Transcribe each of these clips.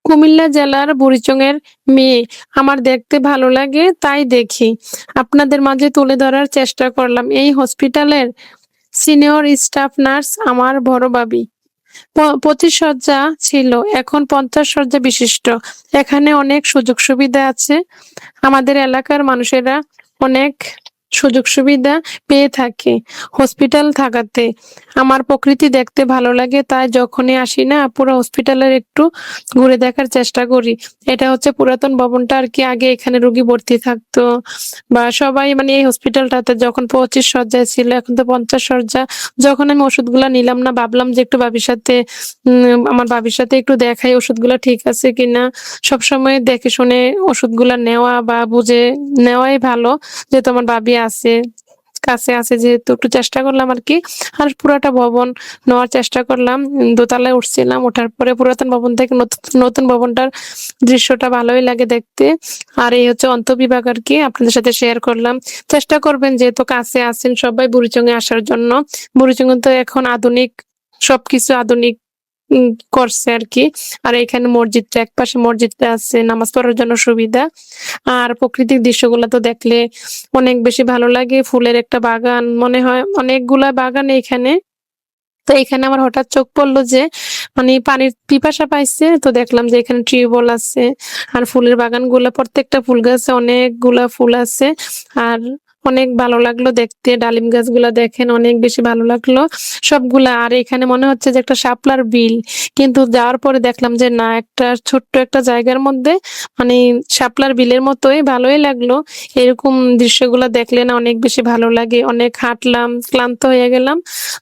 কুমিল্লা জেলার বুড়িচং-এর মেয়ে। আমার দেখতে ভালো লাগে তাই দেখি। আপনাদের মাঝে তুলে ধরার চেষ্টা করলাম। এই হসপিটালের সিনিয়র স্টাফ নার্স আমার বড় ভাবি। ২৫ শয্যা ছিল, এখন ৫০ শয্যা বিশিষ্ট। এখানে অনেক সুযোগ সুবিধা আছে। আমাদের এলাকার মানুষেরা অনেক সুযোগ সুবিধা পেয়ে থাকে হসপিটাল থাকাতে। আমার প্রকৃতি দেখতে ভালো লাগে তাই যখনই আসি না পুরো হসপিটালের একটু ঘুরে দেখার চেষ্টা করি। এটা হচ্ছে পুরাতন ভবনটা আর কি, আগে এখানে রোগী ভর্তি থাকতো বা সবাই মানে এই হসপিটালটাতে যখন ২৫ শয্যায় ছিল, এখন তো ৫০ শয্যা। যখন আমি ওষুধগুলা নিলাম না, ভাবলাম যে একটু ভাবির সাথে আমার ভাবির সাথে একটু দেখাই ওষুধগুলা ঠিক আছে কিনা। সবসময় দেখে শুনে ওষুধগুলা নেওয়া বা বুঝে নেওয়াই ভালো, যেহেতু আমার ভাবি আছে কাছে আছে, যেহেতু একটু চেষ্টা করলাম আর কি। আর পুরাটা ভবন নেওয়ার চেষ্টা করলাম। দোতলায় উঠছিলাম, ওঠার পরে পুরাতন ভবন থেকে নতুন ভবনটার দৃশ্যটা ভালোই লাগে দেখতে। আর এই হচ্ছে অন্তঃবিভাগ আর কি, আপনাদের সাথে শেয়ার করলাম। চেষ্টা করবেন যেহেতু কাছে আছেন সবাই বুড়িচং-এ আসার জন্য। বুড়িচং তো এখন আধুনিক, সবকিছু আধুনিক করছে আর কি। আর এখানে মসজিদটা, একপাশে মসজিদটা আছে, নামাজ পড়ার জন্য সুবিধা। আর প্রাকৃতিক দৃশ্যগুলো তো দেখলে অনেক বেশি ভালো লাগে। ফুলের একটা বাগান, মনে হয় অনেকগুলা বাগান এখানে। তো এখানে আমার হঠাৎ চোখ পড়লো যে মানে পানির পিপাসা পাইছে, তো দেখলাম যে এখানে টিউবওয়েল আছে। আর ফুলের বাগানগুলা, প্রত্যেকটা ফুল গাছে অনেকগুলা ফুল আছে। আর অনেক ভালো লাগলো দেখতে। ডালিম গাছগুলা দেখেন অনেক বেশি ভালো লাগলো সবগুলা। আর এখানে মনে হচ্ছে যে একটা শাপলার বিল, কিন্তু যাওয়ার পরে দেখলাম যে না, একটা ছোট্ট একটা জায়গার মধ্যে মানে শাপলার বিলের মতোই, ভালোই লাগলো। এরকম দৃশ্যগুলা দেখলে না অনেক বেশি ভালো লাগে। অনেক হাঁটলাম, ক্লান্ত হয়ে গেলাম।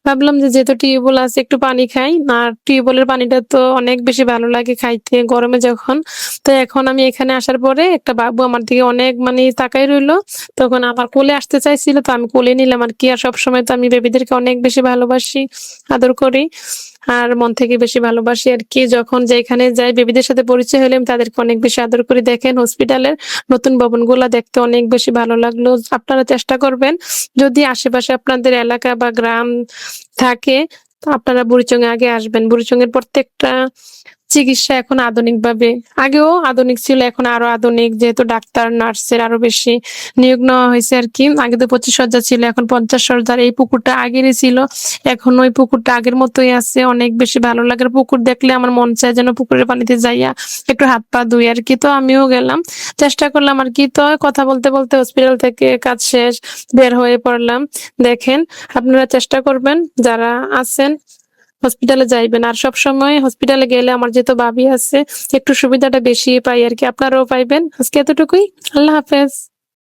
ভাবলাম যে যেহেতু টিউবওয়েল আছে একটু পানি খাই। আর টিউবওয়েলের পানিটা তো অনেক বেশি ভালো লাগে খাইতে গরমে যখন। তো এখন আমি এখানে আসার পরে একটা বাবু আমার দিকে অনেক মানে তাকাই রইলো। তখন আমার কোলে আসতে চাইছিল, তো আমি কোলে নিলাম আর কি। আর সবসময় তো আমি বেবিদেরকে অনেক বেশি ভালোবাসি, আদর করি। আর মন থেকে বেশি ভালোবাসি আর কি। যখন যেখানে যাই বেবিদের সাথে পরিচয় হলে আমি তাদেরকে অনেক বেশি আদর করি। দেখেন হসপিটালের নতুন ভবনগুলা দেখতে অনেক বেশি ভালো লাগলো। আপনারা চেষ্টা করবেন যদি আশেপাশে আপনাদের এলাকা বা গ্রাম থাকে, তো আপনারা বুড়িচং-এ আগে আসবেন। বুড়িচং-এর প্রত্যেকটা চিকিৎসা এখন আধুনিকভাবে, আগেও আধুনিক ছিল, এখন আরো আধুনিক, যেহেতু ডাক্তার নার্সের আরো বেশি নিয়োগ নেওয়া হয়েছে আর কি। আগে তো 25 শয্যা ছিল, এখন 50 শয্যার। এই পুকুরটা আগেরই ছিল, এখন ওই পুকুরটা আগের মতোই আছে। অনেক বেশি ভালো লাগে। পুকুর দেখলে আমার মন চায় যেন পুকুরের পানিতে যাইয়া একটু হাত পা ধুই আর কি। তো আমিও গেলাম, চেষ্টা করলাম আর কি। তো কথা বলতে বলতে হসপিটাল থেকে কাজ শেষ, বের হয়ে পড়লাম। দেখেন আপনারা চেষ্টা করবেন যারা আছেন হসপিটালে যাইবেন। আর সবসময় হসপিটালে গেলে আমার যেহেতু ভাবি আছে, একটু সুবিধাটা বেশি পাই আর কি। আপনারাও পাইবেন। আজকে এতটুকুই। আল্লাহ হাফেজ।